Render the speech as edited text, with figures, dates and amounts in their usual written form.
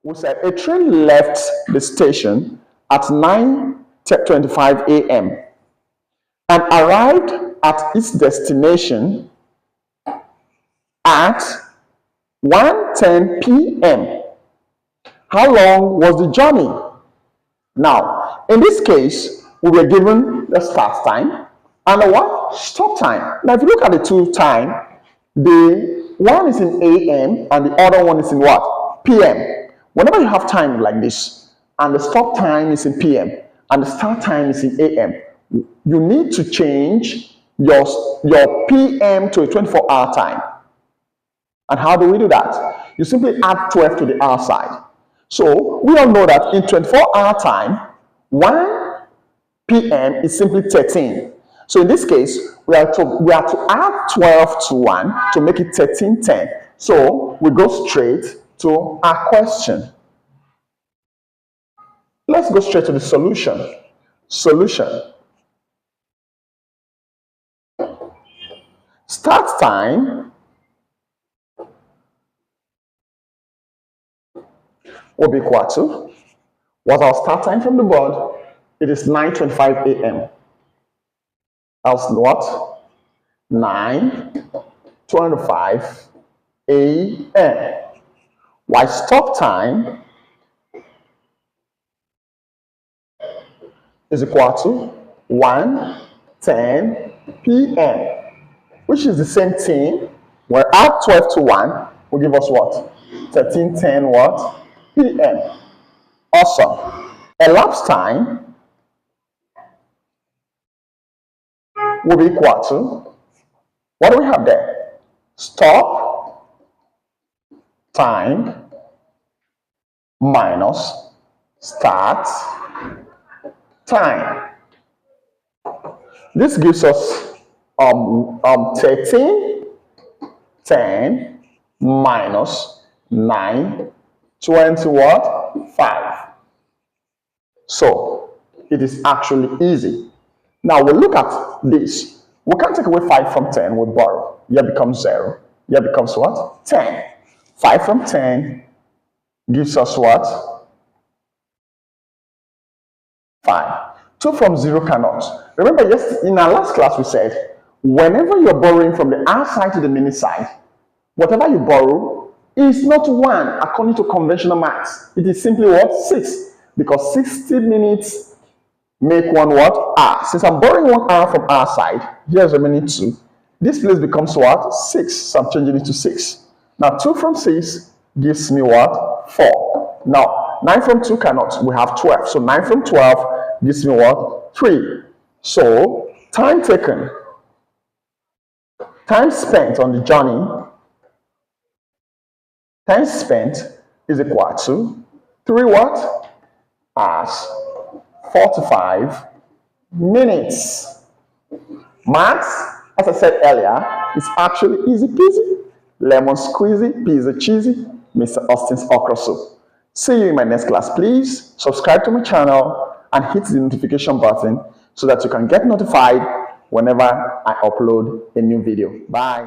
We said a train left the station at 9:25 a.m. and arrived at its destination at 1:10 p.m. How long was the journey? Now, in this case, we were given the start time and the what? Stop time. Now, if you look at the two time, the one is in AM and the other one is in what? PM. Whenever you have time like this, and the stop time is in PM and the start time is in AM, you need to change your PM to a 24-hour time. And how do we do that? You simply add 12 to the hour side. So we all know that in 24-hour time, 1 p.m. is simply 13. So in this case, we are to add 12 to 1 to make it 13:10. So we go straight to our question. Let's go straight to the solution. Solution. Start time will be equal to, what's our start time from the board? It is 9:25 a.m. Else what? 9:25 a.m. While stop time is equal to 1:10 p.m. which is the same thing. We'll add 12 to 1 will give us what? 13:10 what? p.m. Awesome. Elapsed time will be equal to, what do we have there? Stop time minus start time. This gives us 13:10 minus 9:20 what? 5. So it is actually easy. Now we look at this. We can't take away 5 from 10, we borrow. Here becomes 0. Here becomes what? 10. 5 from 10 gives us what? 5. 2 from 0 cannot. Remember, yes, in our last class we said, whenever you're borrowing from the R side to the mini side, whatever you borrow is not 1 according to conventional maths. It is simply what? 6. Because 60 minutes make one what? R. Since I'm borrowing 1 R from R side, here's remaining 2. This place becomes what? 6. So I'm changing it to 6. Now 2 from 6 gives me what? 4. Now 9 from 2 cannot. We have 12. So 9 from 12 gives me what? 3. So time taken, time spent on the journey, time spent is equal to 3 what? Hours. 45 minutes. Maths, as I said earlier, is actually easy peasy, lemon squeezy, pizza cheesy, Mr. Austin's okra soup. See you in my next class. Please subscribe to my channel and hit the notification button so that you can get notified whenever I upload a new video. Bye.